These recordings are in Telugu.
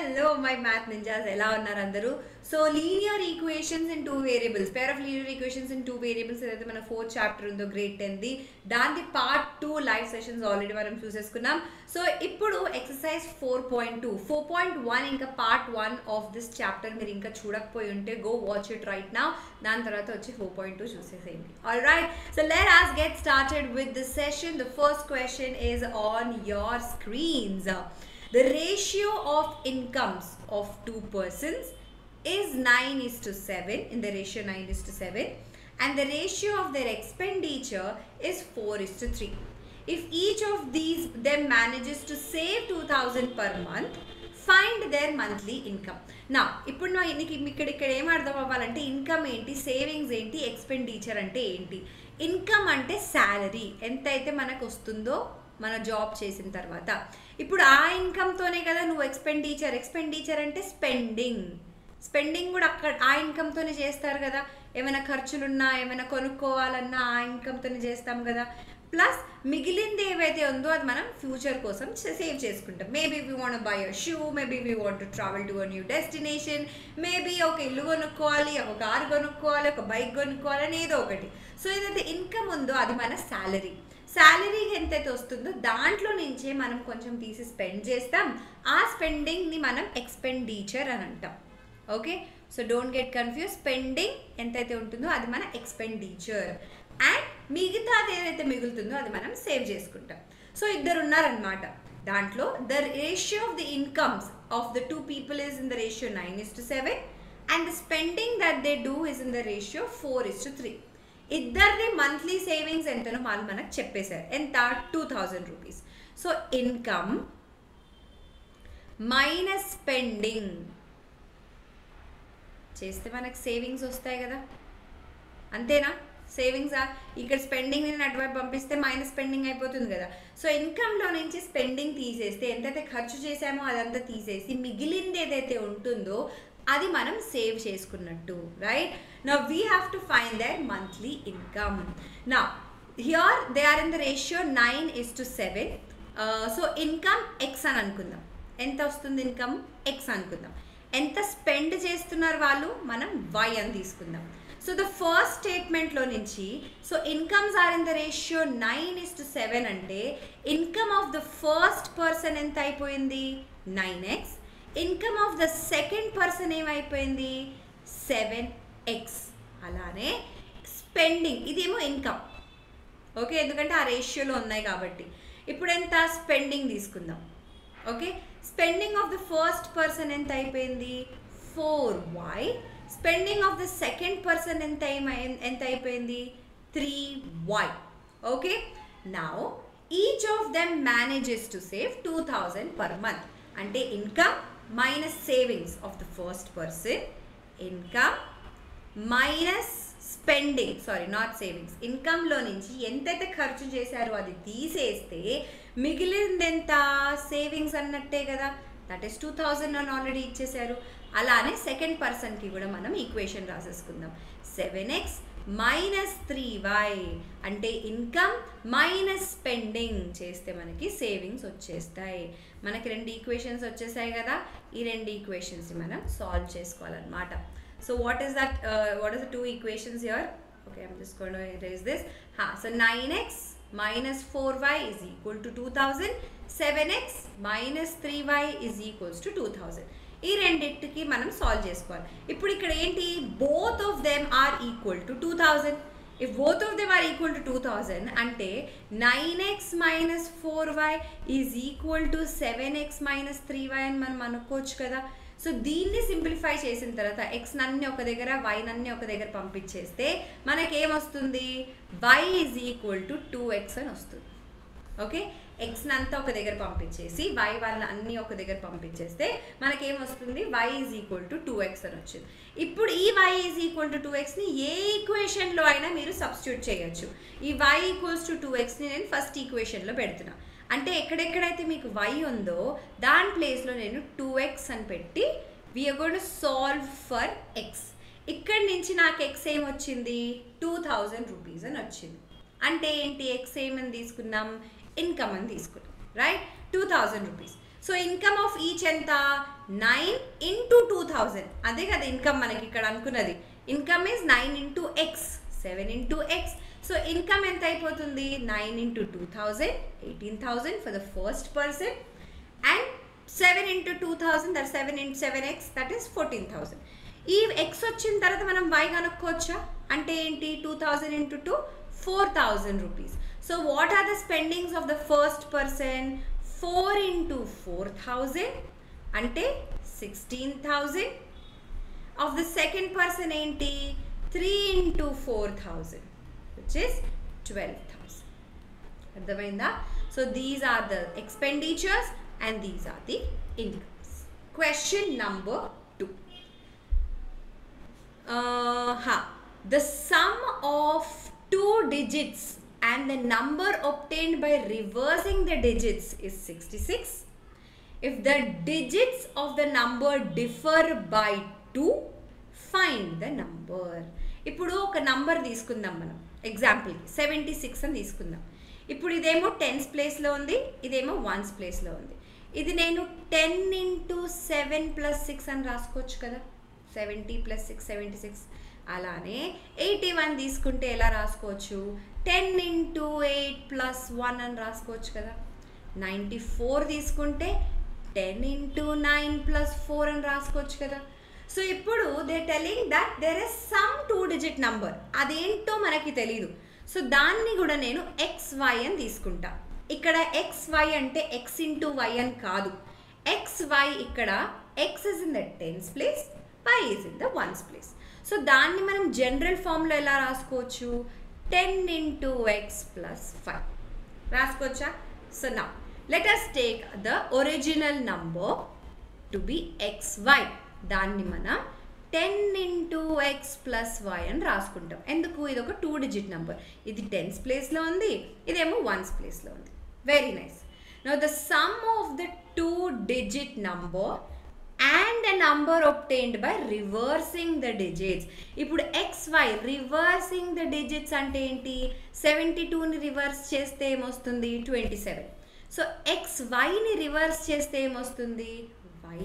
Hello my math ninjas, ఎలా ఉన్నారు అందరూ? So linear equations in two variables, pair of linear equations in two variables ఏదైతే మన 4th చాప్టర్ ఉందో గ్రేడ్ 10ది దాని పార్ట్ 2 లైవ్ సెషన్స్ ఆల్రెడీ మనం చూసేసుకున్నాం. సో ఇప్పుడు ఎక్సర్సైజ్ 4.2 4.1 ఇంకా పార్ట్ 1 ఆఫ్ దిస్ చాప్టర్ మీరు ఇంకా చూడకపోయి ఉంటే go watch it right now. దాని తర్వాత వచ్చి 4.2 చూసేసేయండి. Alright, so let us get started with the session. The first question is on your screens. The ratio of incomes of two persons is 9:7 in the ratio 9:7, and the ratio of their expenditure is 4:3. If each of these them manages to save 2000 per month, find their monthly income. Now ఇప్పుడు ఇక్కడ ఏం అర్థం అవ్వాలంటే ఇన్కమ్ ఏంటి, సేవింగ్స్ ఏంటి, ఎక్స్పెండిచర్ అంటే ఏంటి. ఇన్కమ్ అంటే శాలరీ ఎంతైతే మనకు వస్తుందో మన జాబ్ చేసిన తర్వాత. ఇప్పుడు ఆ ఇన్కమ్తోనే కదా నువ్వు ఎక్స్పెండిచర్ అంటే స్పెండింగ్ కూడా అక్కడ ఆ ఇన్కమ్తోనే చేస్తారు కదా. ఏమైనా ఖర్చులున్నా ఏమైనా కొనుక్కోవాలన్నా ఆ ఇన్కమ్తోనే చేస్తాం కదా. ప్లస్ మిగిలింది ఏవైతే ఉందో అది మనం ఫ్యూచర్ కోసం సేవ్ చేసుకుంటాం. Maybe we want buy a shoe, maybe we want to travel to a new destination, maybe ఒక ఇల్లు కొనుక్కోవాలి, ఒక కారు కొనుక్కోవాలి, ఒక బైక్ కొనుక్కోవాలి అని ఏదో ఒకటి. సో ఏదైతే ఇన్కమ్ ఉందో అది మన శాలరీకి ఎంతైతే వస్తుందో దాంట్లో నుంచే మనం కొంచెం తీసి స్పెండ్ చేస్తాం. ఆ స్పెండింగ్ని మనం ఎక్స్పెండిచర్ అని అంటాం. Okay, so don't get confuse. Spending ఎంతైతే ఉంటుందో అది మన ఎక్స్పెండిచర్, అండ్ మిగతాది ఏదైతే మిగులుతుందో అది మనం సేవ్ చేసుకుంటాం. సో ఇద్దరు ఉన్నారనమాట దాంట్లో. The ratio of the incomes of the two people is in the ratio 9:7, and the spending that they do is in the ratio 4:3. ఇద్దరిని మంత్లీ సేవింగ్స్ ఎంతనో వాళ్ళు మనకు చెప్పేశారు. ఎంత? 2000 rupees. So income minus spending చేస్తే మనకు సేవింగ్స్ వస్తాయి కదా, అంతేనా? సేవింగ్స్ ఇక్కడ స్పెండింగ్ నేను అటువైపు పంపిస్తే మైనస్ స్పెండింగ్ అయిపోతుంది కదా. సో ఇన్కమ్లో నుంచి స్పెండింగ్ తీసేస్తే ఎంతైతే ఖర్చు చేసామో అదంతా తీసేసి మిగిలింది ఏదైతే ఉంటుందో అది మనం సేవ్ చేసుకున్నట్టు. Right, now we have to find their monthly income. Now here they are in the ratio 9:7. So income x అని అనుకుందాం. ఎంత వస్తుంది ఇన్కమ్? ఎక్స్ అనుకుందాం. ఎంత స్పెండ్ చేస్తున్నారు వాళ్ళు? మనం వై అని తీసుకుందాం. సో ద ఫస్ట్ స్టేట్మెంట్లో నుంచి so incomes are in the ratio 9:7 అంటే income of the first person ఎంత అయిపోయింది? 9x. Income of the second person ఏమైపోయింది? 7x. అలానే స్పెండింగ్ ఇదేమో ఇన్కమ్. ఓకే, ఎందుకంటే ఆ రేషియోలో ఉన్నాయి కాబట్టి. ఇప్పుడు ఎంత? స్పెండింగ్ తీసుకుందాం. Okay, spending of the first person ఎంత అయిపోయింది? 4y. Spending of the second person ఎంత అయిపోయింది? 3y. Okay, now each of them manages to save 2000 per month. అంటే income minus savings of the first person, income minus spending, sorry not savings, ఇన్కమ్లో నుంచి ఎంతైతే ఖర్చు చేశారో అది తీసేస్తే మిగిలింది ఎంత? సేవింగ్స్ అన్నట్టే కదా. దట్ ఈస్ 2000 అని ఆల్రెడీ ఇచ్చేశారు. అలానే సెకండ్ పర్సన్కి కూడా మనం ఈక్వేషన్ రాసేసుకుందాం. 7x మైనస్ 3y అంటే ఇన్కమ్ మైనస్ స్పెండింగ్ చేస్తే మనకి సేవింగ్స్ వచ్చేస్తాయి. మనకి 2 ఈక్వేషన్స్ వచ్చేసాయి కదా. ఈ 2 ఈక్వేషన్స్ని మనం సాల్వ్ చేసుకోవాలన్నమాట. So what is that? What is the 2 equations here? Okay, I'm just going to erase this. So 9x minus 4y is equal to 2000. 7x minus 3y is equals to 2000. ఈ రెండింటికి మనం సాల్వ్ చేసుకోవాలి. ఇప్పుడు ఇక్కడ ఏంటి? Both of them are equal to 2000. If both of them are equal to 2000 అంటే 9x minus 4y is equal to 7x minus 3y అని మనం అనుకోవచ్చు కదా. సో దీన్ని సింప్లిఫై చేసిన తర్వాత ఎక్స్ నన్ని ఒక దగ్గర, వై నన్ని ఒక దగ్గర పంపించేస్తే మనకేమొస్తుంది? y is equal to 2x అని వస్తుంది. ఓకే, ఎక్స్ని అంతా ఒక దగ్గర పంపించేసి వై వాళ్ళని అన్నీ ఒక దగ్గర పంపించేస్తే మనకేమొస్తుంది? y is equal to 2x అని వచ్చింది. ఇప్పుడు ఈ y ఈజ్ ఈక్వల్ టు 2xని ఏ ఈక్వేషన్లో అయినా మీరు సబ్స్టిట్యూట్ చేయొచ్చు. ఈ y ఈక్వల్స్ టు 2xని నేను ఫస్ట్ ఈక్వేషన్లో పెడుతున్నా. అంటే ఎక్కడెక్కడైతే మీకు y ఉందో దాని ప్లేస్లో నేను 2x అని పెట్టి we are going to solve for x. ఇక్కడి నుంచి నాకు x ఏమొచ్చింది? 2000 రూపీస్ అని వచ్చింది. అంటే ఏంటి? x ఏమని తీసుకున్నాం? ఇన్కమ్ అని తీసుకున్నాం. Right, 2000 rupees. So income of each ఎంత 9 into 2000 అదే కదా ఇన్కమ్ మనకి ఇక్కడ అనుకున్నది income is 9 into x 7 into x so income ఎంత అయిపోతుంది 9 into 2000 18,000 for the first person and 7 into 2000 that 7 into 7x that is 14,000 ఈ x వచ్చిన తర్వాత మనం y కనుక్కోవచ్చా అంటే ఏంటి 2000 into 2 4,000 rupees so what are the spendings of the first person 4 into 4,000 అంటే 16,000 of the second person ఏంటి 3 into 4,000 which is 12,000 అర్థమైందా so these are the expenditures and these are the incomes question number 2 the sum of 2 digits and the number obtained by reversing the digits is 66 if the digits of the number differ by 2 find the number ఇప్పుడు ఒక నంబర్ తీసుకుందాం మనం ఎగ్జాంపుల్ 76 అని తీసుకుందాం ఇప్పుడు ఇదేమో టెన్స్ ప్లేస్లో ఉంది ఇదేమో వన్స్ ప్లేస్లో ఉంది ఇది నేను 10 into 7 plus 6 అని రాసుకోవచ్చు కదా 70 plus 6 76 అలానే 81 తీసుకుంటే ఎలా రాసుకోవచ్చు 10 into 8 plus 1 అని రాసుకోవచ్చు కదా 94 తీసుకుంటే 10 into 9 plus 4 అని రాసుకోవచ్చు కదా సో ఇప్పుడు they telling that there is some 2 digit number అదేంటో మనకి తెలియదు సో దాన్ని కూడా నేను XY అని తీసుకుంటా ఇక్కడ XY అంటే X into Y అని కాదు XY ఇక్కడ X is in the tens place Y is in the ones place so దాన్ని మనం జనరల్ ఫామ్లో ఎలా రాసుకోవచ్చు 10 into X plus 5 రాసుకోవచ్చా so now let us take the original number to be XY దాన్ని మనం 10 into x plus y అని రాసుకుంటాం ఎందుకు ఇది ఒక 2 digit నెంబర్ ఇది టెన్స్ ప్లేస్లో ఉంది ఇదేమో వన్స్ ప్లేస్లో ఉంది very nice now the sum of the 2 digit number and the number obtained by reversing the digits ఇప్పుడు xy reversing the digits అంటే ఏంటి 72ని రివర్స్ చేస్తే ఏమొస్తుంది 27 సో xyని రివర్స్ చేస్తే ఏమొస్తుంది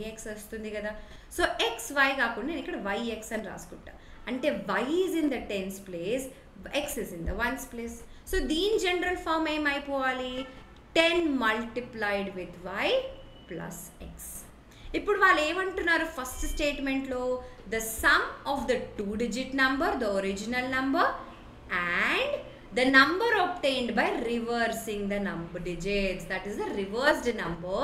yx వస్తుంది కదా సో xy కాకుండా నేను ఇక్కడ yx అని రాసుకుంటా అంటే y is in the tens place x is in the ones place so దీని జనరల్ ఫామ్ ఏమైపోవాలి 10 multiplied with y plus x ఇప్పుడు వాళ్ళు ఏమంటున్నారు ఫస్ట్ స్టేట్మెంట్లో the sum of the 2 digit number the original number and the number obtained by reversing the number digits that is the reversed number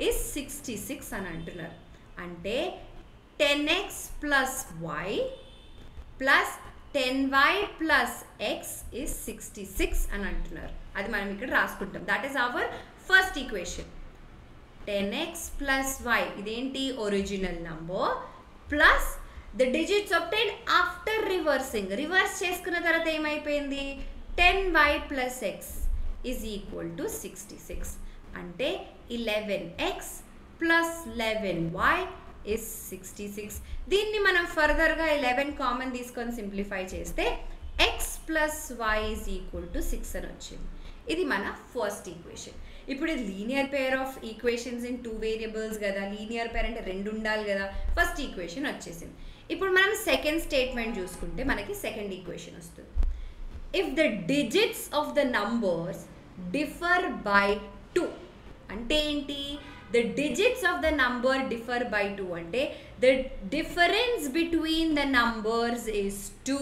is 66 అని అంటున్నారు అంటే 10x plus y plus 10y plus x is 66 అని అంటున్నారు అది మనం ఇక్కడ రాసుకుంటాం that is our first equation 10x plus y ఇదేంటి original number plus the digits obtained after reversing reverse చేసుకున్న తర్వాత ఏమైపోయింది 10y plus x is equal to 66 అంటే 11x plus 11y is 66 దీన్ని మనం ఫర్దర్గా 11 కామన్ తీసుకొని సింప్లిఫై చేస్తే x plus y is equal to 6 అని వచ్చింది ఇది మన ఫస్ట్ ఈక్వేషన్ ఇప్పుడు ఇది linear pair of equations in 2 variables కదా లీనియర్ పేర్ అంటే 2 ఉండాలి కదా ఫస్ట్ ఈక్వేషన్ వచ్చేసింది ఇప్పుడు మనం సెకండ్ స్టేట్మెంట్ చూసుకుంటే మనకి సెకండ్ ఈక్వేషన్ వస్తుంది if the digits of the numbers differ by 2 అంటే ఏంటి the digits of the number differ by 2 అంటే the difference between the numbers is 2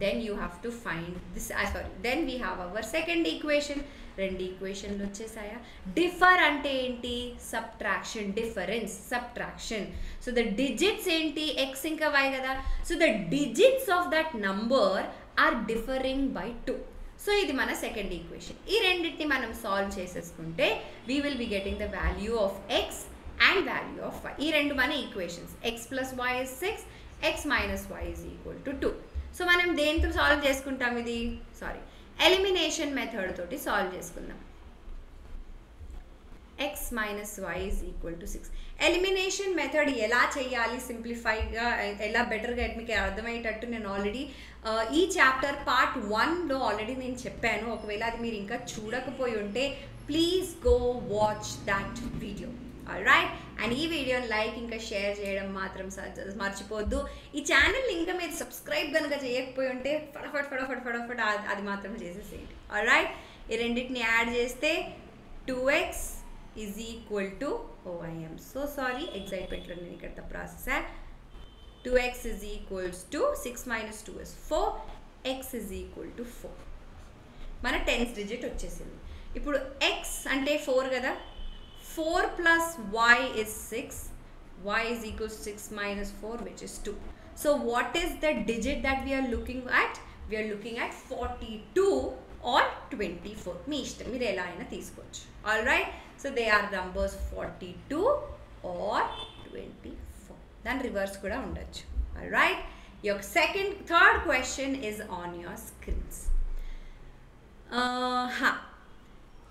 then you have to find this then we have our second equation రెండు ఈక్వేషన్లు వచ్చేసాయా డిఫర్ అంటే ఏంటి subtraction difference subtraction so the digits ఏంటి x ఇంకా y కదా so the digits of that number are differing by 2 so ఇది మన సెకండ్ ఈక్వేషన్ ఈ రెండింటిని మనం సాల్వ్ చేసేసుకుంటే we will be getting the value of x and value of y ఈ రెండు మన equations x plus y is 6 x minus y is equal to 2 so మనం దేంతో సాల్వ్ చేసుకుంటాం ఇది ఎలిమినేషన్ మెథడ్ తోటి సాల్వ్ చేసుకుందాం x minus y is equal to 6 elimination method ఎలా చేయాలి సింప్లిఫైగా ఎలా బెటర్గా మీకు అర్థమయ్యేటట్టు నేను ఆల్రెడీ ఈ చాప్టర్ పార్ట్ 1లో ఆల్రెడీ నేను చెప్పాను ఒకవేళ అది మీరు ఇంకా చూడకపోయి ఉంటే please go watch that video alright. And ఈ వీడియోని లైక్ ఇంకా షేర్ చేయడం మాత్రం మర్చిపోద్దు. ఈ ఛానల్ ఇంకా మీరు సబ్స్క్రైబ్ కనుక చేయకపోయి ఉంటే ఫటాఫట్ అది మాత్రం చేసేసేయండి. ఆల్రైట్. ఈ రెండింటిని యాడ్ చేస్తే 2x is equal to, I am so sorry, ఎగ్జైట్మెంట్లో నేను ఇక్కడ తప్పు రాసేసా. 2x is equals to 6 minus 2 is 4, x is equal to 4. మన 10th digit వచ్చేసింది. ఇప్పుడు x అంటే 4 కదా, 4 plus y is 6, y is equals to 6 minus 4 which is 2. So what is the digit that we are looking at? We are looking at 42 or 24. మీ ఇష్టం, మీరు ఎలా అయినా తీసుకోవచ్చు. Alright. So they are numbers 42 or 24. దాని రివర్స్ కూడా ఉండొచ్చు. Alright. Your third question is on your screens.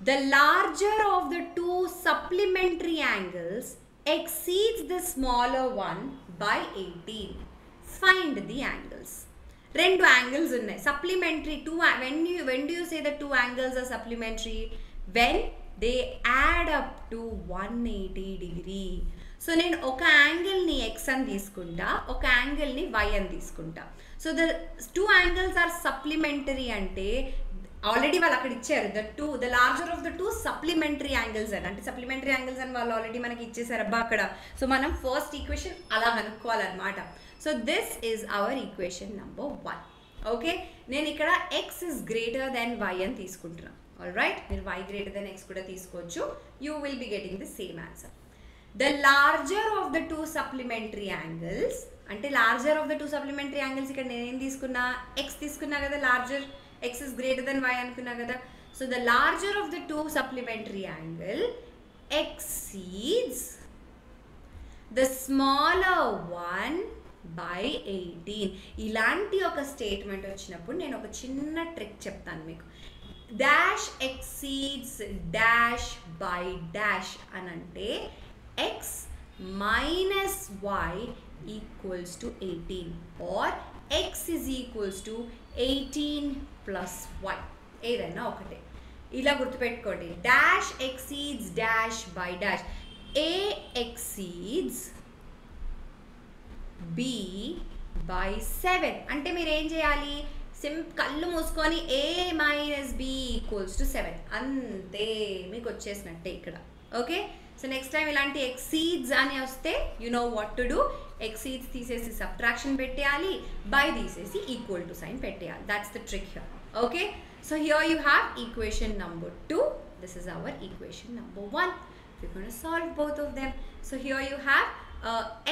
The larger of the two supplementary angles exceeds the smaller one by 18. Find the angles. Rendu angles unnai supplementary. When do you say the two angles are supplementary? When they add up to 180 degree. So నేను ఒక యాంగిల్ని x అని తీసుకుంటా, ఒక యాంగిల్ని y అని తీసుకుంటా. So the two angles are supplementary అంటే ఆల్రెడీ వాళ్ళు అక్కడ ఇచ్చారు, the larger of the two supplementary angles అని. అంటే సప్లిమెంటరీ యాంగిల్స్ అని వాళ్ళు ఆల్రెడీ మనకి ఇచ్చేసారు అబ్బా అక్కడ. సో మనం ఫస్ట్ ఈక్వేషన్ అలా కనుక్కోవాలన్నమాట. So this is our equation number 1. Okay. నేను ఇక్కడ x is greater than y అని తీసుకుంటున్నాను. ఆల్రైట్. మీరు y గ్రేటర్ దెన్ x కూడా తీసుకోవచ్చు. You will be getting the same answer. The larger of the two supplementary angles అంటే larger of the two supplementary angles ఇక్కడ నేనేం తీసుకున్నా, x తీసుకున్నా కదా. లార్జర్ x is greater than y అనుకున్నా కదా. So the larger of the two supplementary angle exceeds the smaller one by 18. ఇలాంటి ఒక స్టేట్మెంట్ వచ్చినప్పుడు నేను ఒక చిన్న ట్రిక్ చెప్తాను మీకు. Dash exceeds dash by dash అని అంటే x minus y equals to 18 or x is equals to 18 plus y. ఏదైనా ఒకటే. ఇలా గుర్తుపెట్టుకోండి. Dash exceeds dash by dash. a exceeds b by 7 అంటే మీరు ఏం చేయాలి, కళ్ళు మూసుకొని a minus b equals to 7 అంతే, మీకు వచ్చేసినట్టే ఇక్కడ. ఓకే. సో నెక్స్ట్ టైం ఇలాంటి ఎక్సీడ్స్ అని వస్తే you know what to do. Exceeds తీసేసి సబ్ట్రాక్షన్ పెట్టేయాలి, బై తీసేసి ఈక్వల్ టు సైన్ పెట్టేయాలి. That's the trick here. Okay. So here you have equation number 2. This is our equation number 1. We're going to solve both of them. So here you have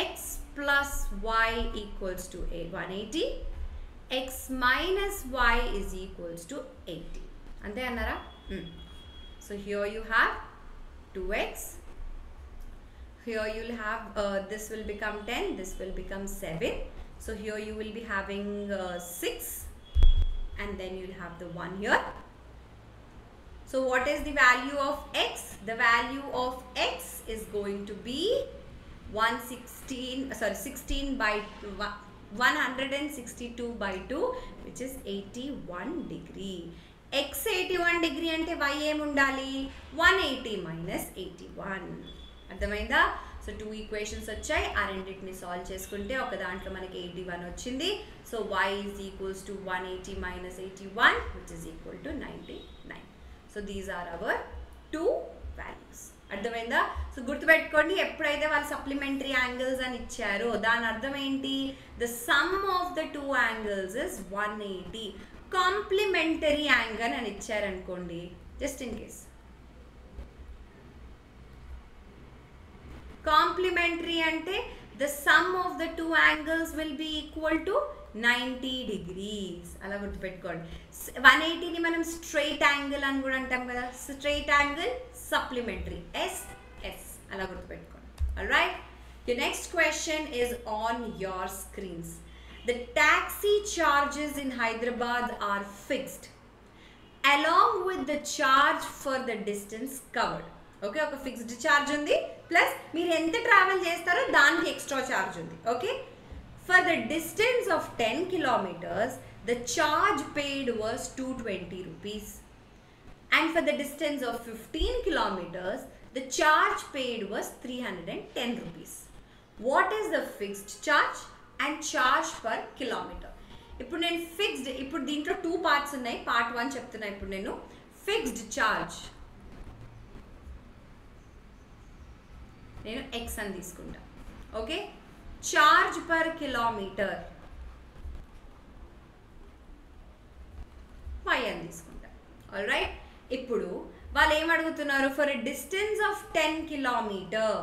x plus y equals to 180. X minus y is equals to 80. Ante annara? So here you have 2x. Here you will have this will become 10, this will become 7. So here you will be having 6 and then you will have the 1 here. So what is the value of x? The value of x is going to be 162 by 2 which is 81 degree. x 81 degree ante y em undali 180 minus 81. అర్థమైందా? సో 2 ఈక్వేషన్స్ వచ్చాయి. ఆ రెండింటిని సాల్వ్ చేసుకుంటే ఒక దాంట్లో మనకి 81 వచ్చింది. So y is equals to 180 minus 81 which is equal to 99. So these are our 2 values. అర్థమైందా? సో గుర్తుపెట్టుకోండి, ఎప్పుడైతే వాళ్ళు సప్లిమెంటరీ యాంగిల్స్ అని ఇచ్చారో దాని అర్థం ఏంటి, the sum of the 2 angles is 180. Complementary angle అని ఇచ్చారనుకోండి, జస్ట్ ఇన్ కేస్ కాంప్లిమెంటరీ అంటే the sum of the two angles will be equal to 90 degrees. అలా గుర్తుపెట్టుకోండి. 180ని మనం స్ట్రైట్ యాంగిల్ అని కూడా అంటాం కదా. స్ట్రైట్ యాంగిల్ సప్లిమెంటరీ S అలా గుర్తుపెట్టుకోండి. Alright. The next question is on your screens. The taxi charges in Hyderabad are fixed along with the charge for the distance covered. Okay. ఒక ఫిక్స్డ్ ఛార్జ్ ఉంది, ప్లస్ మీరు ఎంత ట్రావెల్ చేస్తారో దానికి ఎక్స్ట్రా ఛార్జ్ ఉంది. Okay. For the distance of 10 kilometers the charge paid was 220 rupees and for the distance of 15 kilometers the charge paid was 310 rupees. What is the fixed charge and charge per kilometer? ఇప్పుడు నేను ఫిక్స్డ్, ఇప్పుడు దీంట్లో 2 పార్ట్స్ ఉన్నాయి. పార్ట్ 1 చెప్తున్నా. ఇప్పుడు నేను ఫిక్స్డ్ చార్జ్ నేను x అని తీసుకుంటా. Okay, charge per kilometer y అని తీసుకుంటా. ఆల్ రైట్, ఇప్పుడు వాళ్ళు ఏం అడుగుతున్నారు? For a distance of 10 kilometer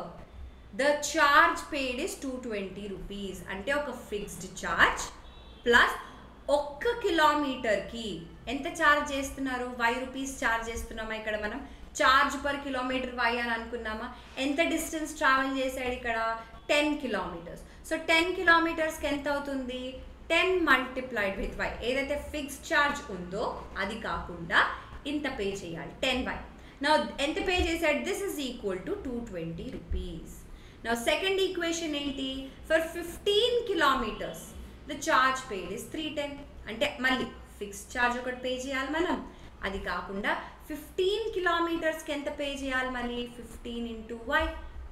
the charge paid is 220 rupees. అంటే ఒక ఫిక్స్డ్ చార్జ్ ప్లస్ 1 కిలోమీటర్కి ఎంత ఛార్జ్ చేస్తున్నారు? 5 రూపీస్ ఛార్జ్ చేస్తున్నామా? ఇక్కడ మనం చార్జ్ పర్ కిలోమీటర్ y అని అనుకున్నామా? ఎంత డిస్టెన్స్ ట్రావెల్ చేశాడు ఇక్కడ? 10 కిలోమీటర్స్. సో 10 కిలోమీటర్స్కి ఎంత అవుతుంది? 10 మల్టిప్లైడ్ విత్ y. ఏదైతే ఫిక్స్డ్ ఛార్జ్ ఉందో అది కాకుండా ఇంత పే చేయాలి, 10y. నౌ ఎంత పే చేశాడు? This is equal to 220 rupees. Now second equation ఏంటి? For 15 kilometres the charge paid is 310. అంటే మళ్ళీ ఫిక్స్డ్ ఛార్జ్ ఒకటి పే చేయాలి మనం, అది కాకుండా 15 కిలోమీటర్స్కి ఎంత పే చేయాలి మళ్ళీ? 15 into y,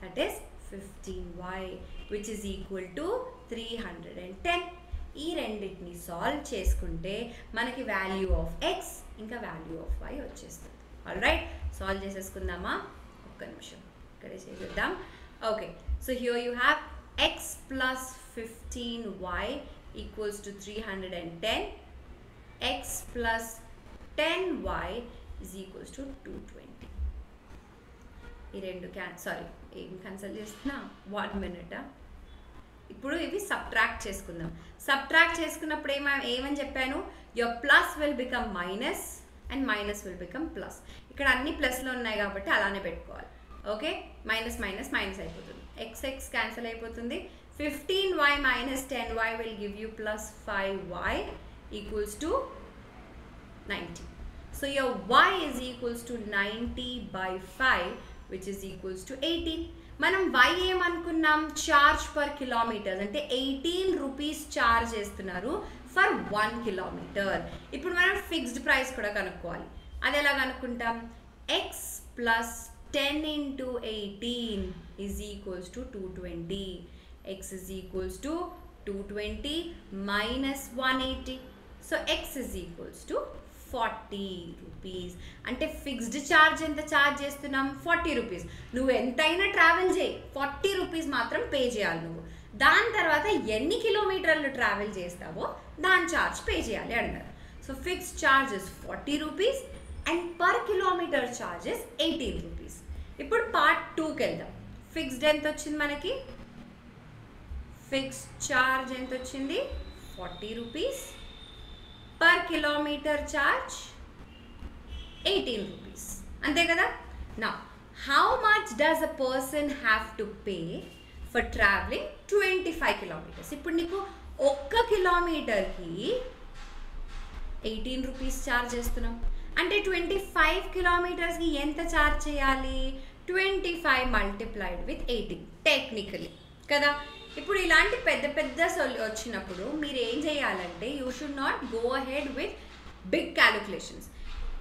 that is 15y, which is equal to 310. ఈ రెండింటిని సాల్వ్ చేసుకుంటే మనకి వాల్యూ ఆఫ్ x ఇంకా వాల్యూ ఆఫ్ y వచ్చేస్తుంది. ఆల్ రైట్, సాల్వ్ చేసేసుకుందామా? ఒక్క నిమిషం ఇక్కడే చేసేద్దాం. Okay, so here you have x plus 15y equals to 310. x plus 10y is equals to 220. ఈ రెండు ఏం క్యాన్సల్ చేస్తున్నా? 1 minute. ఇప్పుడు ఇవి సబ్ట్రాక్ట్ చేసుకుందాం. సబ్ట్రాక్ట్ చేసుకున్నప్పుడు ఏమని చెప్పాను? Your plus will become minus and minus will become plus. ఇక్కడ అన్ని ప్లస్లో ఉన్నాయి కాబట్టి అలానే పెట్టుకోవాలి. ఓకే, మైనస్ మైనస్ మైనస్ అయిపోతుంది, x క్యాన్సిల్ అయిపోతుంది. 15y minus 10y will give you plus 5y equals to 90. So your y is equals to 90 by 5, which is equals to 18. మనం y ఏమనుకున్నాం? Charge per kilometre. అంటే 18 రూపీస్ చార్జ్ చేస్తున్నారు ఫర్ 1 కిలోమీటర్. ఇప్పుడు మనం ఫిక్స్డ్ ప్రైస్ కూడా కనుక్కోవాలి. అది ఎలా కనుక్కుంటాం? x plus 10 into 18 is equals to 220. x is equals to 220 minus 180. So x is equals to 40 rupees. అంటే ఫిక్స్డ్ ఛార్జ్ ఎంత ఛార్జ్ చేస్తున్నాం? 40 రూపీస్. నువ్వు ఎంతైనా ట్రావెల్ చేయి, 40 రూపీస్ మాత్రం పే చేయాలి నువ్వు. దాని తర్వాత ఎన్ని కిలోమీటర్లు ట్రావెల్ చేస్తావో దాని ఛార్జ్ పే చేయాలి అన్నారు. So fixed charge is 40 rupees and per kilometer charge is 18 rupees. ఇప్పుడు పార్ట్ 2కి వెళ్దాం. ఫిక్స్డ్ ఎంత వచ్చింది మనకి? ఫిక్స్డ్ ఛార్జ్ ఎంత వచ్చింది? 40 rupees. Per kilometer charge 18 rupees. అంతే కదా? నా how much does a person have to pay for travelling 25 kilometers? ఇప్పుడు నీకు 1 కిలోమీటర్కి 18 రూపీస్ ఛార్జ్ చేస్తున్నాం. అంటే 25 కిలోమీటర్స్కి ఎంత ఛార్జ్ చేయాలి? 25 మల్టిప్లైడ్ విత్ 18 టెక్నికలీ కదా. ఇప్పుడు ఇలాంటి పెద్ద పెద్ద వచ్చినప్పుడు మీరు ఏం చేయాలంటే you should not go ahead with big calculations.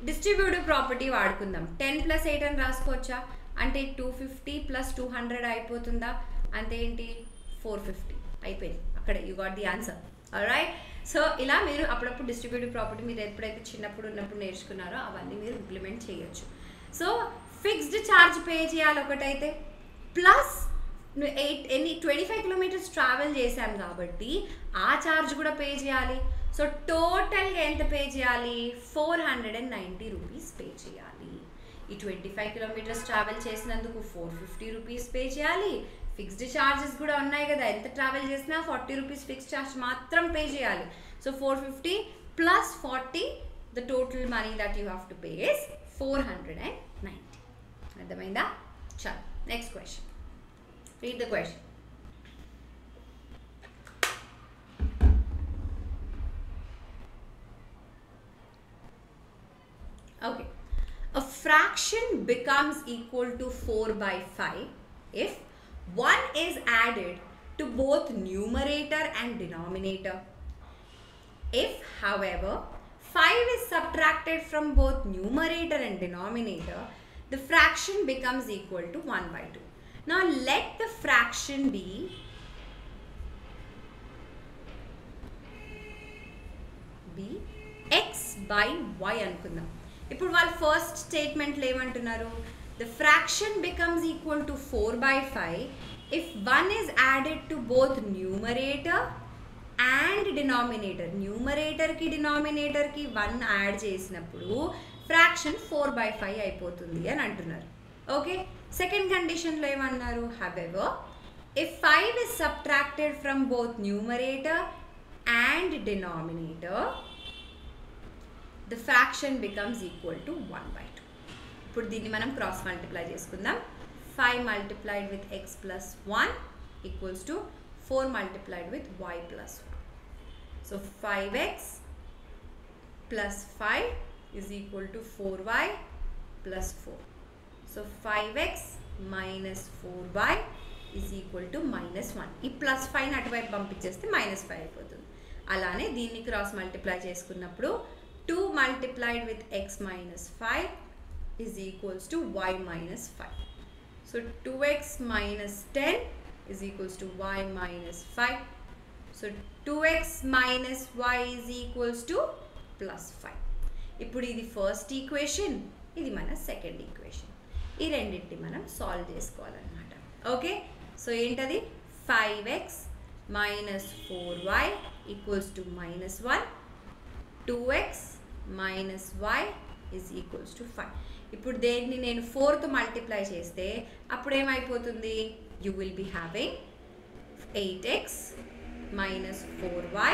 Distributive property వాడుకుందాం. 10 + 8 అని రాసుకోవచ్చా? అంటే 250 + 200 అయిపోతుందా? అంటే ఏంటి? 450 అయిపోయింది. అక్కడే you got the answer. Alright, so ఇలా మీరు అప్పుడప్పుడు డిస్ట్రిబ్యూటివ్ ప్రాపర్టీ మీరు ఎప్పుడైతే చిన్నప్పుడు ఉన్నప్పుడు నేర్చుకున్నారో అవన్నీ మీరు ఇంప్లిమెంట్ చేయొచ్చు. సో ఫిక్స్డ్ ఛార్జ్ పే చేయాలి ఒకటైతే, ప్లస్ 25 కిలోమీటర్స్ ట్రావెల్ చేసాం కాబట్టి ఆ ఛార్జ్ కూడా పే చేయాలి. సో టోటల్గా ఎంత పే చేయాలి? 490 రూపీస్ పే చేయాలి. ఈ 25 కిలోమీటర్స్ ట్రావెల్ చేసినందుకు 450 రూపీస్ పే చేయాలి. ఫిక్స్డ్ ఛార్జెస్ కూడా ఉన్నాయి కదా, ఎంత ట్రావెల్ చేసినా 40 రూపీస్ ఫిక్స్డ్ ఛార్జ్ మాత్రం పే చేయాలి. So 450 + 40, the total money that you have to pay is 490. అర్థమైందా? చాలు, next question. Read the question. Okay. A fraction becomes equal to 4 by 5 if 1 is added to both numerator and denominator. If, however, 5 is subtracted from both numerator and denominator, the fraction becomes equal to 1 by 2. Now let the fraction be x by y అనుకుందాం. ఇప్పుడు వాళ్ళ ఫస్ట్ స్టేట్మెంట్లో ఏమంటున్నారు, the fraction becomes equal to 4 by 5 if 1 is added to both numerator and denominator. Numerator కి డినామినేటర్ కి 1 యాడ్ చేసినప్పుడు ఫ్రాక్షన్ 4 by 5 అయిపోతుంది అని అంటున్నారు. ఓకే, సెకండ్ కండిషన్లో ఏమన్నారు, however if 5 is subtracted from both numerator and denominator the fraction becomes equal to 1 by 2. ఇప్పుడు దీన్ని మనం క్రాస్ మల్టిప్లై చేసుకుందాం. 5 multiplied with x plus 1 equals to 4 multiplied with y plus 1. So 5x plus 5 is equal to 4y plus 4. So 5x minus 4y is equal to minus 1. ఈ ప్లస్ 5 అటువైపు పంపించేస్తే మైనస్ 5 అయిపోతుంది. అలానే దీన్ని క్రాస్ మల్టిప్లై చేసుకున్నప్పుడు 2 multiplied with x minus 5 is equals to y minus 5. So 2x minus 10 is equals to y minus 5. So 2x minus y is equals to plus 5. ఇప్పుడు ఇది ఫస్ట్ ఈక్వేషన్, ఇది మన సెకండ్ ఈక్వేషన్. ఈ రెండింటిని మనం సాల్వ్ చేసుకోవాలన్నమాట. ఓకే, సో ఏంటది, 5x minus 4y equals to minus 1. 2x minus y is equals to 5. ఇప్పుడు దేన్ని నేను 4తో మల్టిప్లై చేస్తే అప్పుడు ఏమైపోతుంది, you will be having 8x minus 4y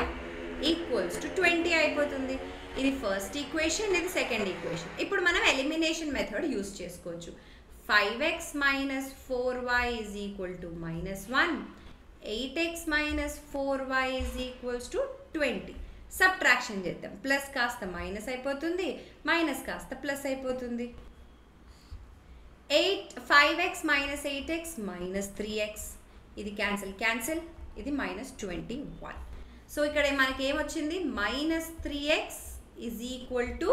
equals to 20 అయిపోతుంది. ఇది ఫస్ట్ ఈక్వేషన్, ఇది సెకండ్ ఈక్వేషన్. ఇప్పుడు మనం ఎలిమినేషన్ మెథడ్ యూస్ చేసుకోవచ్చు. 5x minus 4y is equal to minus 1. 8x minus 4y is equals to 20. Subtraction చేద్దాం. ప్లస్ కాస్త మైనస్ అయిపోతుంది, మైనస్ కాస్త ప్లస్ అయిపోతుంది. 5x minus 8x minus 3x, ఇది క్యాన్సిల్, ఇది minus 21. సో ఇక్కడ మనకి ఏమొచ్చింది, minus 3x is equal to,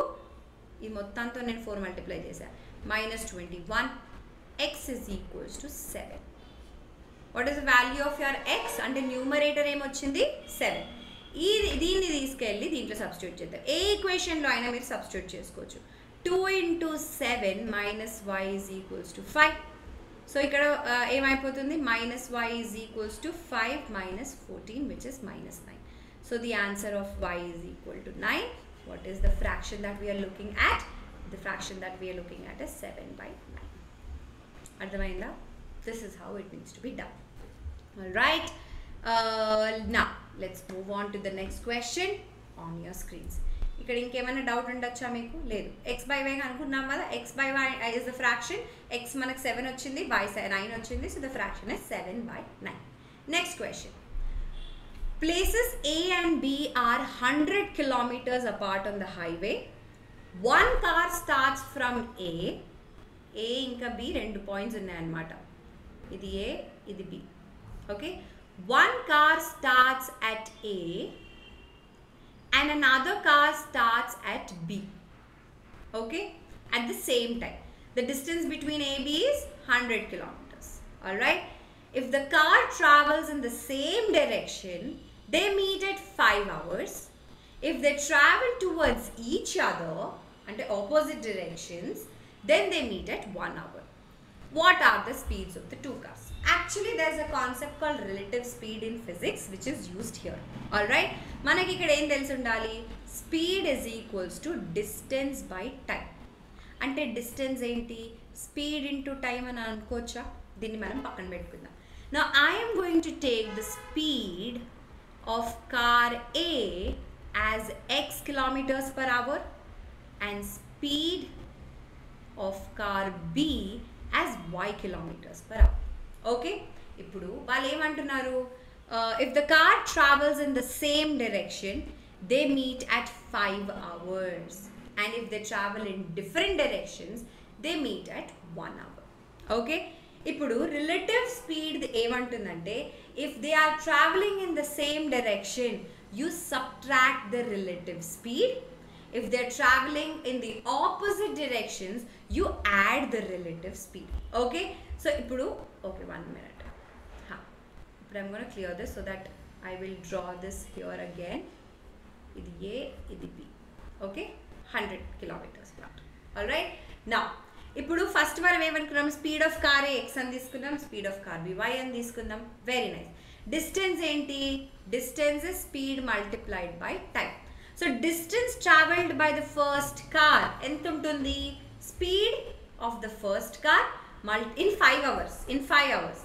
ఈ మొత్తంతో నేను 4 మల్టిప్లై చేశాను, minus 21. x is equals to 7. What is the value of your x అంటే న్యూమరేటర్ ఏమొచ్చింది, 7. దీన్ని తీసుకెళ్ళి దీంట్లో సబ్స్టిట్యూట్ చేద్దాం. ఏ ఈక్వేషన్లో అయినా మీరు సబ్స్టిట్యూట్ చేసుకోవచ్చు. 2 into 7 minus y is equals to 5. So ఇక్కడ ఏమైపోతుంది, minus y is equals to 5 minus 14 which is minus 9. So the answer of y is equal to 9. What is the fraction that we are looking at? The fraction that we are looking at is 7 by 9. అర్థమైందా? This is how it needs to be done. All right. Now let's move on to the next question on your screens. ఇక్కడ ఇంకేమైనా డౌట్ ఉండొచ్చా మీకు? లేదు. x by y అనుకున్నాం కదా, x by y is the fraction. x మనకు 7 వచ్చింది, y 9 వచ్చింది, so the fraction is 7 by 9. Next question. Places A and B are 100 kilometers apart on the highway. One car starts from A ఇంకా B, 2 పాయింట్స్ ఉన్నాయన్నమాట. ఇది A, ఇది B. Okay. One car starts at A and another car starts at B. Okay, at the same time. The distance between A and B is 100 kilometers. Alright. If the car travels in the same direction, they meet at 5 hours. If they travel towards each other and opposite directions, then they meet at 1 hour. What are the speeds of the two cars? Actually, there is a concept called relative speed in physics which is used here. Alright, మనకి ఇక్కడ ఏం తెలిసి ఉండాలి, speed is equals to distance by time. అంటే డిస్టెన్స్ ఏంటి, స్పీడ్ ఇంటూ టైం అని అనుకోవచ్చా? దీన్ని మనం పక్కన పెట్టుకుందాం. Now I am going to take the speed of car A as x kilometers per hour and speed of car B as y kilometers per hour. Okay, ఇప్పుడు వాళ్ళు ఏమంటున్నారు, if the car travels in the same direction they meet at 5 hours and if they travel in different directions they meet at 1 hour. Okay, ఇప్పుడు రిలేటివ్ స్పీడ్ ఏమంటుందంటే, if they are traveling in the same direction you subtract the relative speed. if they're traveling in the opposite directions, you add the relative speed. Okay, so ipudu okay, 1 minute. But I'm going to clear this so that I will draw this here again. Idi A, idi B. Okay, 100 kilometers per hour. Alright, now ఇప్పుడు ఫస్ట్ మనం ఏమనుకున్నాం, speed of car A x అని తీసుకున్నాం, speed of car B y అని తీసుకుందాం. Very nice. డిస్టెన్స్ ఏంటి, distance is speed multiplied by time. So distance travelled by the first car ఎంత ఉంటుంది, speed of the first car in 5 hours,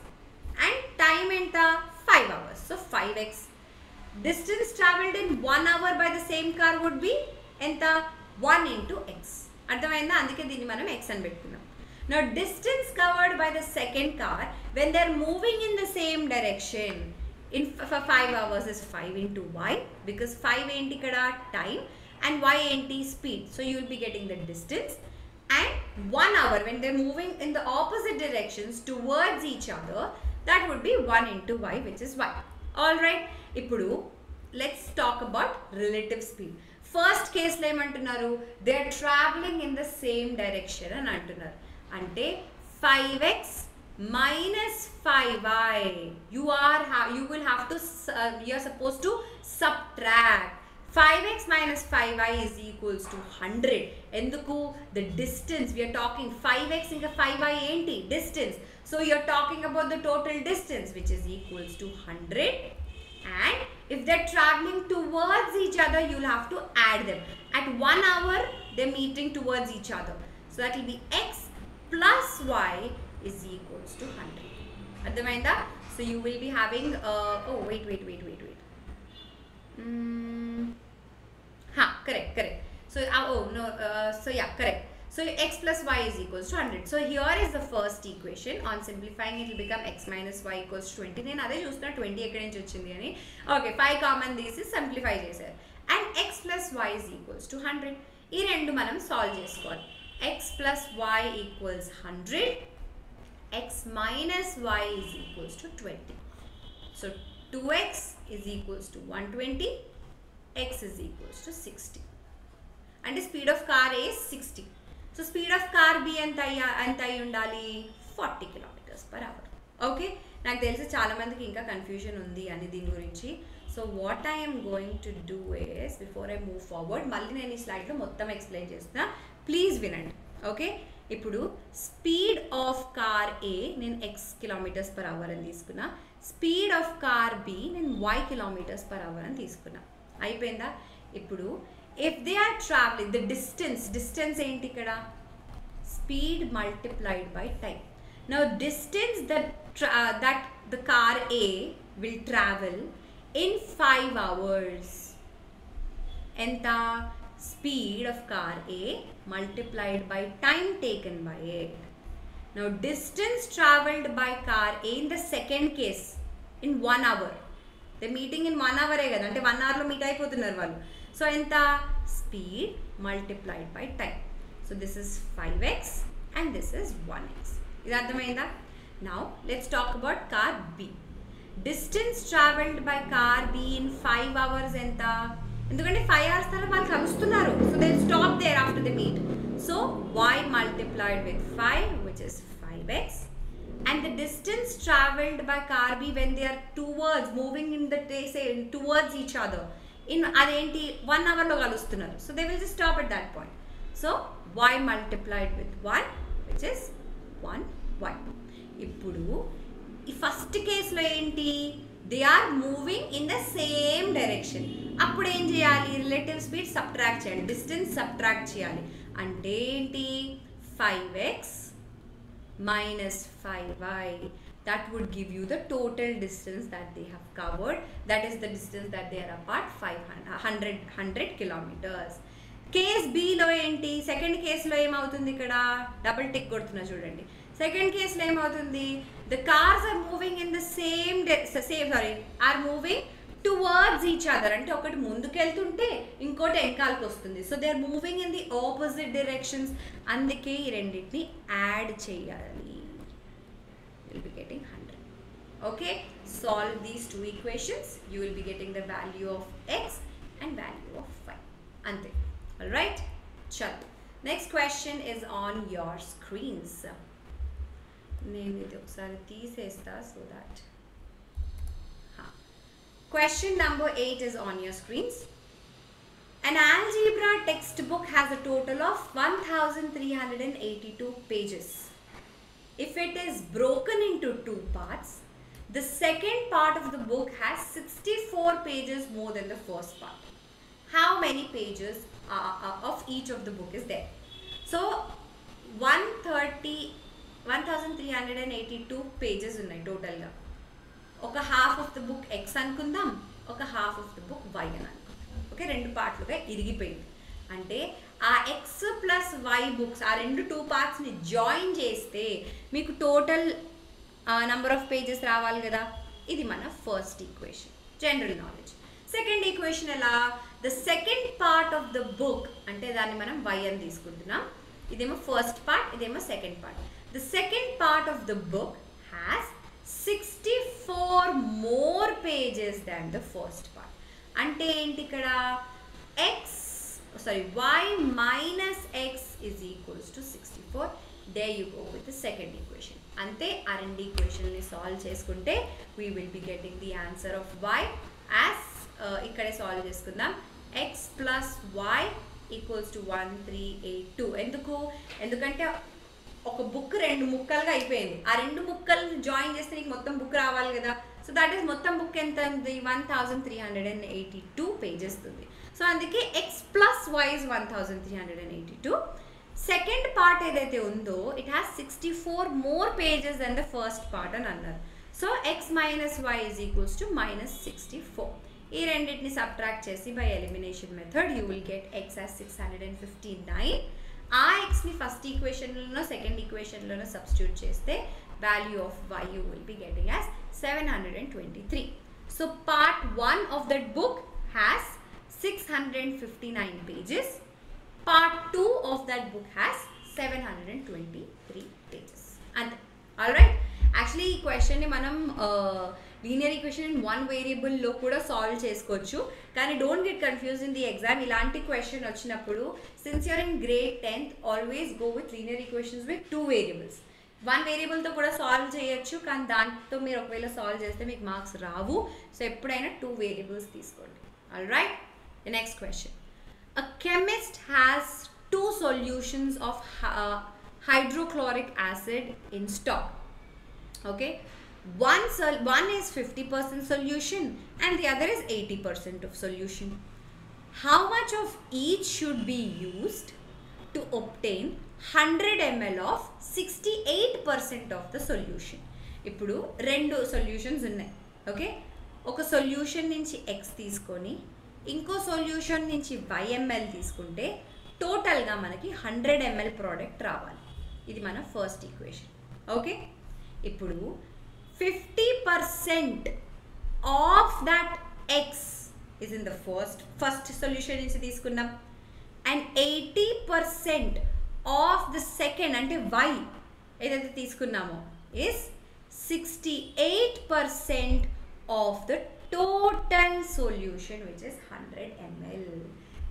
and time ఎంత 5 hours. So 5x. Distance travelled in 1 hour by the same car would be ఎంత, 1 into x. అర్థమైందా, అందుకే దీన్ని మనం x అని పెట్టుకున్నాం. Now distance covered by the second car when they are moving in the same direction for 5 hours is 5 into y, because 5 ఏంటి ఇక్కడ time and y ఏంటి speed. So you will be getting the distance, and 1 hour when they are moving in the opposite directions towards each other, that would be 1 into y, which is y. Alright, ఇప్పుడు let's talk about relative speed. First కేసులో ఏమంటున్నారు, they are travelling in the same direction అని అంటున్నారు. అంటే 5x minus 5y, you will have to you are supposed to subtract. 5x minus 5y is equals to 100. ఎందుకు, the distance we are talking, 5x ఇంకా 5y ఏంటి, distance. So you are talking about the total distance, which is equals to 100. And if they're traveling towards each other, you'll have to add them. At 1 hour, they're meeting towards each other. So that will be x plus y is equals to 100. Adhamainda? So you will be having, oh wait. Correct. So, so yeah, correct. So x plus y is equals to 100. So here is the first equation. On simplifying, it will become x minus y equals to 20. Then adhe chustuna 20 ekkadi nunchi ochindi ani. Okay, 5 common this is simplify chesaru. And x plus y is equals to 100. Ee rendu manam solve chesukovali. X plus y equals 100. X minus y is equals to 20. So 2x is equals to 120. X is equals to 60. And the speed of car A is 60. So speed of car B ఎంత అయి ఉండాలి, 40 kilometers per hour. ఓకే, నాకు తెలిసి చాలా మందికి ఇంకా కన్ఫ్యూజన్ ఉంది అని దీని గురించి. So what I'm going to do is, before I move forward, మళ్ళీ నేను ఈ స్లైడ్లో మొత్తం ఎక్స్ప్లెయిన్ చేస్తున్నా, ప్లీజ్ వినండి. ఓకే, ఇప్పుడు స్పీడ్ ఆఫ్ కార్ ఏ నేను x kilometers per hour అని తీసుకున్నా, స్పీడ్ ఆఫ్ కార్ బి నేను y kilometers per hour అని తీసుకున్నా. అయిపోయిందా? ఇప్పుడు if they are traveling, the distance ఏంటి ఇక్కడ, speed multiplied by time. Now distance that the car A will travel in 5 hours, enta, speed of car A multiplied by time taken by it. Now distance traveled by car A in the second case in 1 hour, they meeting in 1 hour ఏ కదా, అంటే 1 hour లో మీట్ అయిపోతున్నారు వాళ్ళు. So enta, speed multiplied by time. So this is 5x and this is 1x. Is అర్థమైందా? Now let's talk about car B. Distance traveled by car B in 5 hours enta, ఎందుకంటే 5 hours తర్వాత వాళ్ళు కలుస్తున్నారు. So they'll stop there after they meet. So y multiplied with 5, which is 5x. And the distance traveled by car B when they are moving in the towards each other, in అదేంటి 1 hour లో కలుస్తున్నారు. So they will just stop at that point. So y multiplied with 1, which is 1y. ఇప్పుడు ఈ ఫస్ట్ కేసులో ఏంటి, they are moving in the same direction. అప్పుడు ఏం చేయాలి, రిలేటివ్ స్పీడ్ సబ్ట్రాక్ట్ చేయాలి, డిస్టెన్స్ సబ్ట్రాక్ట్ చేయాలి. అంటే ఏంటి, 5x minus 5y, that would give you the total distance that they have covered. That is the distance that they are apart, 100 kilometers. Case below ఏంటి, సెకండ్ కేసులో ఏమవుతుంది, ఇక్కడ డబుల్ టిక్ కొడుతున్నా చూడండి. సెకండ్ కేసులో ఏమవుతుంది, the cars are moving in the are moving towards each other, అంటే ఒకటి ముందుకెళ్తుంటే ఇంకోటి వెనకాలకు వస్తుంది. So they are moving in the opposite directions. అందుకే ఈ రెండింటిని యాడ్ చేయాలి. Will be getting 100. Okay, solve these 2 equations. You will be getting the value of x and value of y. అంతే. Alright? Chalo. Next question is on your screens. నేను ఇది ఒకసారి తీసేస్తా so that. Question number 8 is on your screens. An algebra textbook has a total of 1382 pages. If it is broken into two parts, the second part of the book has 64 pages more than the first part. How many pages of each of the book is there? So 1382 pages ఉన్నాయి టోటల్గా. ఒక half of the book x అనుకుందాం, ఒక half of the book y అని అనుకుందాం. ఓకే, రెండు పార్ట్లుగా ఇరిగిపోయింది. అంటే ఆ ఎక్స్ ప్లస్ వై బుక్స్ ఆ రెండు టూ పార్ట్స్ని జాయిన్ చేస్తే మీకు టోటల్ నంబర్ ఆఫ్ పేజెస్ రావాలి కదా. ఇది మన first equation, general knowledge. Second equation ఎలా? The second part of the book అంటే దాన్ని మనం వై అని తీసుకుంటున్నాం. ఇదేమో ఫస్ట్ పార్ట్, ఇదేమో second part. The second part of the book has 64 more pages than the first part. అంటే ఏంటి ఇక్కడ? y minus x is equals to 64. There you go with the second equation. అంతే, ఆ రెండు ఈక్వేషన్ని సాల్వ్ చేసుకుంటే we will be getting the answer of y as ఇక్కడే సాల్వ్ చేసుకుందాం. x plus y equals to 1382. ఎందుకంటే ఒక బుక్ రెండు ముక్కలుగా అయిపోయింది. ఆ రెండు ముక్కలు జాయిన్ చేస్తే నీకు మొత్తం బుక్ రావాలి కదా. సో దట్ ఈస్ మొత్తం బుక్ ఎంత ఉంది? 1382 పేజెస్ ఉంది. సో అందుకే x plus y is 1382. Second part ఏదైతే ఉందో it has 64 more pages than the first part అని అన్నారు. So x minus y is equals to -64. ఈ రెండింటిని సబ్ట్రాక్ట్ చేసి by elimination method you will get x as 659. ఆ ఎక్స్ని ఫస్ట్ ఈక్వేషన్లోనో సెకండ్ ఈక్వేషన్లోనో సబ్స్టిట్యూట్ చేస్తే value of y you will be getting as 723. So part 1 of that book has 659 pages. Part 2 of that book has 723 pages. అంతే. ఆల్రైట్, యాక్చువల్లీ ఈ క్వశ్చన్ని మనం లీనియర్ ఈక్వేషన్ ఇన్ వన్ వేరియబుల్లో కూడా సాల్వ్ చేసుకోవచ్చు. కానీ don't get confuse in the exam. ఇలాంటి క్వశ్చన్ వచ్చినప్పుడు since you're in grade 10th always go with linear equations with 2 variables. 1 వేరియబుల్తో కూడా సాల్వ్ చేయొచ్చు, కానీ దాంతో మీరు ఒకవేళ సాల్వ్ చేస్తే మీకు మార్క్స్ రావు. సో ఎప్పుడైనా 2 వేరియబుల్స్ తీసుకోండి. Alright, the next question. A chemist has 2 solutions of hydrochloric acid in stock. Okay, one is 50% solution and the other is 80% of solution. How much of each should be used to obtain 100 ml of 68% of the solution? ఇప్పుడు రెండు సొల్యూషన్స్ ఉన్నాయి. ఓకే, ఒక సొల్యూషన్ నుంచి ఎక్స్ తీసుకొని ఇంకో సొల్యూషన్ నుంచి YML తీసుకుంటే టోటల్గా మనకి 100 ml ప్రోడక్ట్ రావాలి. ఇది మన ఫస్ట్ ఈక్వేషన్. ఓకే, ఇప్పుడు 50% of that X is in the first solution నుంచి తీసుకున్నాం అండ్ 80% ఆఫ్ ద సెకండ్ అంటే వై ఏదైతే తీసుకున్నామో is 68% of the total solution which is 100 ml.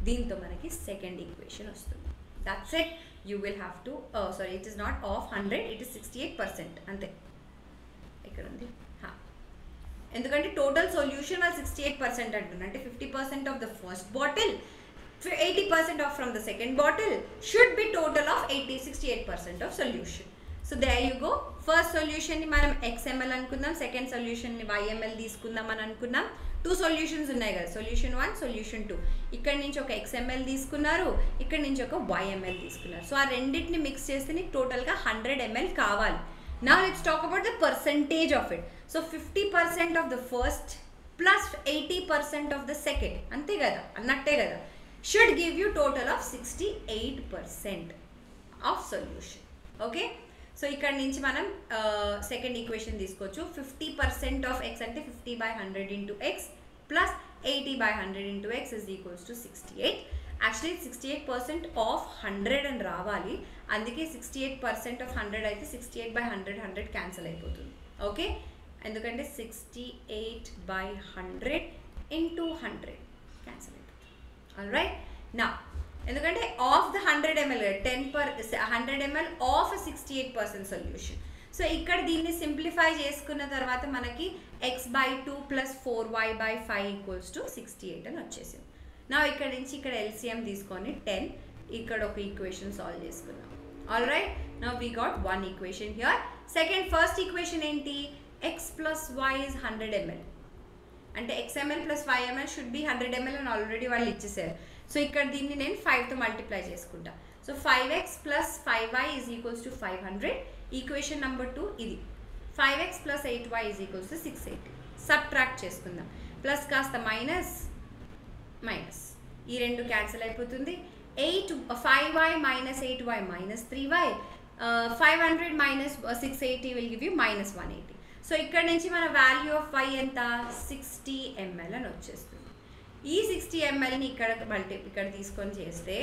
దీంతో మనకి సెకండ్ ఈక్వేషన్ వస్తుంది. That's it. You will have to it is not of 100, it is 68%. అంతే, ఇక్కడ ఉంది. ఎందుకంటే టోటల్ సొల్యూషన్ వాళ్ళు 68% అంటున్నారు. అంటే 50% of the first bottle, 80% of from the second bottle should be total of 68% of solution. So there you go. First సొల్యూషన్ని మనం XML అనుకుందాం, సెకండ్ సొల్యూషన్ని YML తీసుకుందాం అని అనుకున్నాం. 2 సొల్యూషన్స్ ఉన్నాయి కదా, సొల్యూషన్ 1, సొల్యూషన్ 2. ఇక్కడ నుంచి ఒక XML తీసుకున్నారు, ఇక్కడ నుంచి ఒక YML తీసుకున్నారు. సో ఆ రెండింటిని మిక్స్ చేస్తే నీకు టోటల్గా 100 ml కావాలి. Now let's talk about the percentage of it. So 50% of the first plus 80% of the second, అంతే కదా, అన్నట్టే కదా, should give you total of 68% of solution. Okay, so ఇక్కడ నుంచి మనం సెకండ్ ఈక్వేషన్ తీసుకోవచ్చు. 50% ఆఫ్ ఎక్స్ అంటే 50/100 into x plus 80/100 into X is equals to 68. Actually 68% of 100 అని రావాలి. అందుకే 68% ఆఫ్ 100 అయితే 68/100 100 క్యాన్సిల్ అయిపోతుంది. ఓకే, ఎందుకంటే 68/100 ఇంటూ 100 క్యాన్సిల్ అయిపోతుంది. ఆల్రైట్, నా ఎందుకంటే of the 100 ml 100 ml of 68% solution. So ఇక్కడ దీన్ని సింప్లిఫై చేసుకున్న తర్వాత మనకి x/2 + 4y/5 = 68 అని వచ్చేసింది. నా ఇక్కడ నుంచి ఇక్కడ LCM తీసుకొని 10 ఇక్కడ ఒక ఈక్వేషన్ సాల్వ్ చేసుకున్నాం. All right, now we got one equation here. First equation ఏంటి? x + y is 100 ml అంటే xml + 5ml should be 100 ml అని ఆల్రెడీ వాళ్ళు ఇచ్చేసారు. సో ఇక్కడ దీన్ని నేను 5తో మల్టిప్లై చేసుకుంటా. So 5x + 5y = 500. Equation number 2 ఇది. 5x + 8y = 680. సబ్ట్రాక్ట్ చేసుకుందాం. ప్లస్ కాస్త మైనస్ మైనస్, ఈ రెండు క్యాన్సిల్ అయిపోతుంది. 5y - 8y - 3y. 500 - 680 will give you -180. So ఇక్కడ నుంచి మన వాల్యూ ఆఫ్ y ఎంత? 60 ml అని వచ్చేస్తుంది. ఈ 60 mlని ఇక్కడ తీసుకొని చేస్తే,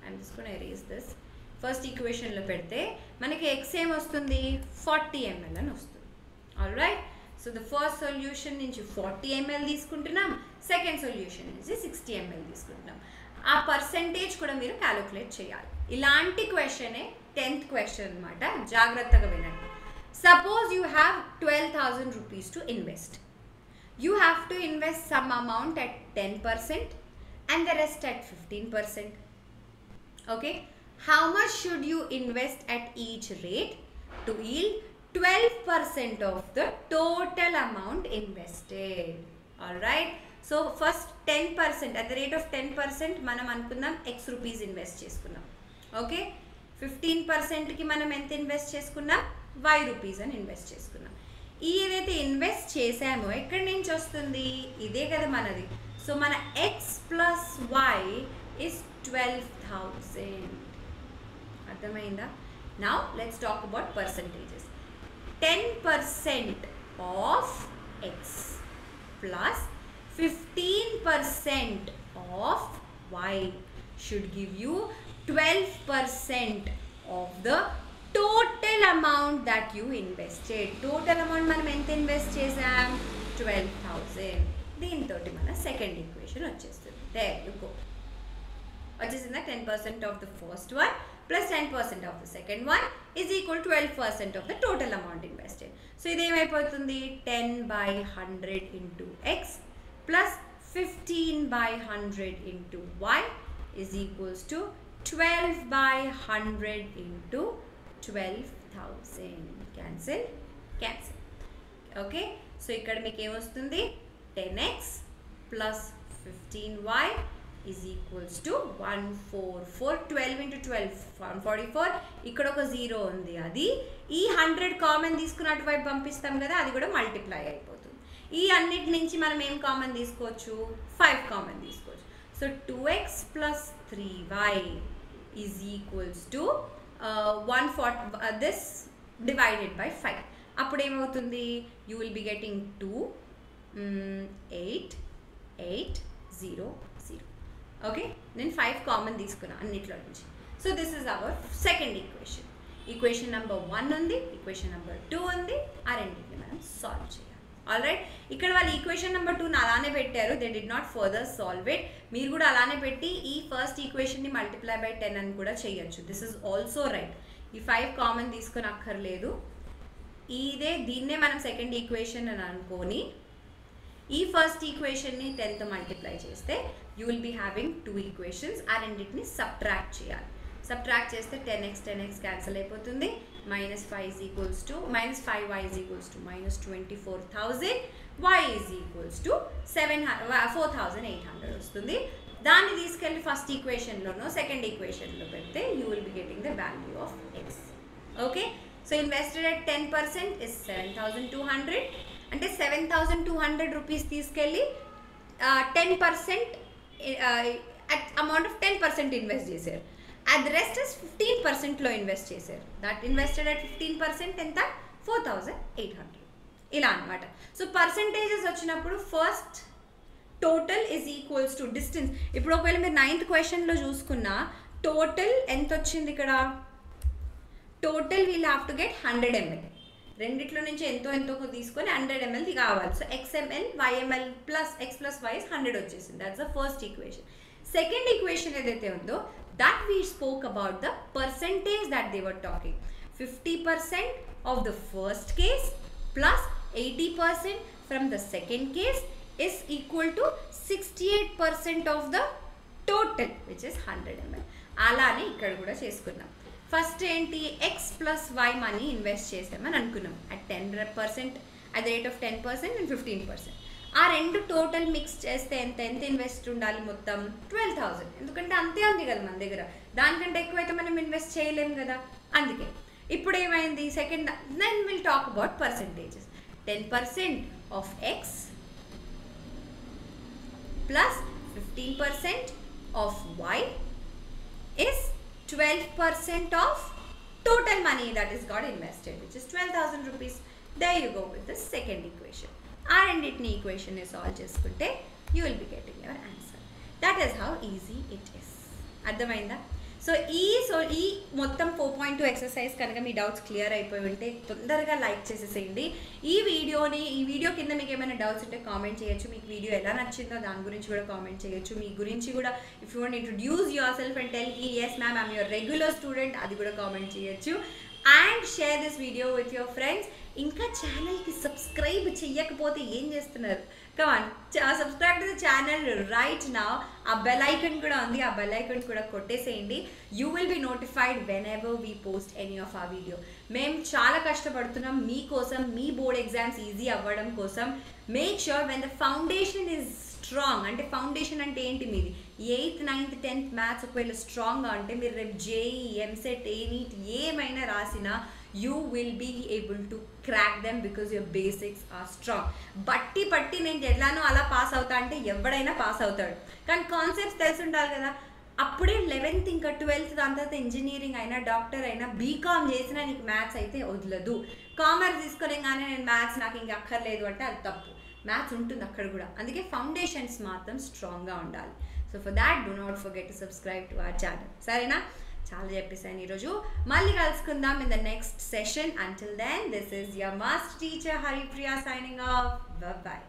I'm just gonna erase this, first ఈక్వేషన్లో పెడితే మనకి x ఏం వస్తుంది? 40 ml అని వస్తుంది. All right, so the first solution నుంచి 40 ml తీసుకుంటున్నాం, సెకండ్ సొల్యూషన్ నుంచి 60 ml తీసుకుంటున్నాం. ఆ పర్సెంటేజ్ కూడా మీరు క్యాలిక్యులేట్ చేయాలి. ఇలాంటి క్వశ్చనే 10th క్వశ్చన్ అనమాట. జాగ్రత్తగా వినండి. Suppose you have 12,000 rupees to invest. You have to invest some amount at 10% and the rest at 15%. Okay? How much should you invest at each rate to yield 12% of the total amount invested? Alright? So first 10% at the rate of 10% మనం అనుకుందాం x rupees ఇన్వెస్ట్ చేసుకున్నాం. ఓకే, 15%కి మనం ఎంత ఇన్వెస్ట్ చేసుకున్నాం? y rupees అని ఇన్వెస్ట్ చేసుకున్నాం. ఈ ఏదైతే ఇన్వెస్ట్ చేసామో ఎక్కడి నుంచి వస్తుంది? ఇదే కదా మనది. సో మన x + y is 12,000. అర్థమైందా? Now let's talk about percentages. 10% of x plus 15% of y should give you 12% of the total amount that you invested. Total amount మనం ఎంత ఇన్వెస్ట్ చేసాం? 12,000. దీంతో మన సెకండ్ ఈక్వేషన్ వచ్చేస్తుంది. There you go. వచ్చేసిందా? 10% of the first one plus 10% of the second one is equal 12% of the total amount invested. So ఇదేమైపోతుంది? 10/100 into x plus 15/100 into y is equals to 12/100 into 12,000. Cancel cancel. Okay, so ఇక్కడ మీకు ఏమొస్తుంది? 10x plus 15y is equals to 144. 12 into 12 144. ఇక్కడ ఒక 0 ఉంది, అది ఈ 100 కామన్ తీసుకుని అటువైపు పంపిస్తాం కదా, అది కూడా మల్టిప్లై అయిపోతుంది. ఈ అన్నిటి నుంచి మనం ఏం కామన్ తీసుకోవచ్చు? 5 కామన్ తీసుకోవచ్చు. So 2x plus 3y is equals to 140 this divided by 5. అప్పుడు ఏమవుతుంది? You will be getting 2 8 8 0 0. Okay, నేను 5 కామన్ తీసుకున్నా అన్నిట్లో నుంచి. So this is our second equation. Equation number 1 ఉంది, ఈక్వేషన్ నెంబర్ 2 ఉంది. ఆ రెండింటిని మనం సాల్వ్ చేయాలి. ఆల్ రైట్, ఇక్కడ వాళ్ళు ఈక్వేషన్ నెంబర్ 2ని అలానే పెట్టారు. They did not further solve it. మీరు కూడా అలానే పెట్టి ఈ ఫస్ట్ ఈక్వేషన్ని మల్టిప్లై బై 10 అని కూడా చేయొచ్చు. This is also right. ఈ 5 కామన్ తీసుకొని అక్కర్లేదు. దీన్నే మనం సెకండ్ ఈక్వేషన్ అని అనుకొని ఈ ఫస్ట్ ఈక్వేషన్ని 10తో మల్టిప్లై చేస్తే you will be having 2 equations. ఆ రెండింటిని సబ్ట్రాక్ట్ చేయాలి. సబ్ట్రాక్ట్ చేస్తే 10x క్యాన్సిల్ అయిపోతుంది. -5 -5y -24,000. y = 4,800 వస్తుంది. దాన్ని తీసుకెళ్ళి ఫస్ట్ ఈక్వేషన్లోనో సెకండ్ ఈక్వేషన్లో పెడితే you will be getting the value of x. Okay, so invested at 10% is 7,200. అంటే 7,200 రూపీస్ తీసుకెళ్ళి 10% అట్ అమౌంట్ ఆఫ్ 10% ఇన్వెస్ట్ చేశారు. at the rest is 15%లో ఇన్వెస్ట్ చేశారు. దట్ ఇన్వెస్టెడ్ అట్ 15% ఎంత? 4,800. ఇలా అనమాట. సో పర్సంటేజెస్ వచ్చినప్పుడు first total is equals to distance. ఇప్పుడు ఒకవేళ మీరు 9th క్వశ్చన్లో చూసుకున్నా టోటల్ ఎంత వచ్చింది? ఇక్కడ total we'll have to get 100 ml. రెండిట్లో నుంచి ఎంతో ఎంతో తీసుకొని 100 ml కావాలి. So xml yml plus x plus y 100 వచ్చేసింది. That's the first equation. Second equation ఏదైతే ఉందో that we spoke about the percentage that they were talking. 50% of the first case plus 80% from the second case is equal to 68% of the total, which is 100 ml. అలానే ఇక్కడ కూడా చేసుకున్నాం. ఫస్ట్ ఏంటి, x plus y money invest చేసామని అనుకున్నాం at 10%, at the rate of 10% and 15%. ఆ రెండు టోటల్ మిక్స్ చేస్తే ఎంత ఇన్వెస్ట్ ఉండాలి, మొత్తం 12,000. ఎందుకంటే అంతే ఉంది కదా మన దగ్గర, దానికంటే ఎక్కువైతే మనం ఇన్వెస్ట్ చేయలేం కదా. అందుకే ఇప్పుడు ఏమైంది, second then will talk about percentages. 10% of x plus 15% of y is 12% of total money that is got invested, which is 12,000 rupees. There you go with the second equation. రెండింటిని ఈక్వేషన్ సాల్వ్ చేసుకుంటే you will be getting your answer. That is how easy it is. అర్థమైందా? సో ఈ మొత్తం 4.2 ఎక్సర్సైజ్ కనుక మీ డౌట్స్ క్లియర్ అయిపోయి ఉంటే తొందరగా లైక్ చేసేసేయండి. ఈ వీడియో కింద మీకు ఏమైనా డౌట్స్ ఉంటే కామెంట్ చేయొచ్చు. మీకు వీడియో ఎలా నచ్చిందో దాని గురించి కూడా కామెంట్ చేయొచ్చు. మీ గురించి కూడా if you want introduce your self and tell yes ma'am I'm your regular student, అది కూడా కామెంట్ చేయొచ్చు. And share this video with your friends. ఇంకా ఛానల్కి సబ్స్క్రైబ్ చెయ్యకపోతే ఏం చేస్తున్నారు? Come on subscribe to the channel right now. ఆ బెల్ ఐకన్ కూడా ఉంది, ఆ బెల్ ఐకన్ కూడా కొట్టేసేయండి. You will be notified whenever we post any of ఆ వీడియో. మేము చాలా కష్టపడుతున్నాం మీకోసం, మీ బోర్డ్ ఎగ్జామ్స్ ఈజీ అవ్వడం కోసం. Make sure when the foundation is strong, అంటే ఫౌండేషన్ అంటే ఏంటి, మీది 8th 9th 10th మ్యాథ్స్ ఒకవేళ స్ట్రాంగ్గా అంటే మీరు రేపు జేఈ ఎంసెట్ నీట్ ఏమైనా రాసినా you will be able to crack them because your basics are strong. బట్టి నేను ఎట్లానో అలా పాస్ అవుతా అంటే ఎవడైనా పాస్ అవుతాడు, కానీ కాన్సెప్ట్స్ తెలిసి ఉండాలి కదా. అప్పుడే 11th ఇంకా 12th దాని తర్వాత ఇంజనీరింగ్ అయినా డాక్టర్ అయినా బీకామ్ చేసినా నీకు మ్యాథ్స్ అయితే వదలదు. కామర్స్ తీసుకొని కానీ నేను మ్యాథ్స్ నాకు ఇంక అక్కర్లేదు అంటే అది తప్పు. మ్యాథ్స్ ఉంటుంది అక్కడ కూడా, అందుకే ఫౌండేషన్స్ మాత్రం స్ట్రాంగ్గా ఉండాలి. So for that do not forget to subscribe to our channel. సరేనా? చాలా చెప్పేసాను ఈరోజు. మళ్ళీ కలుసుకుందాం in the next session. Until then this is your master teacher Haripriya signing off. By.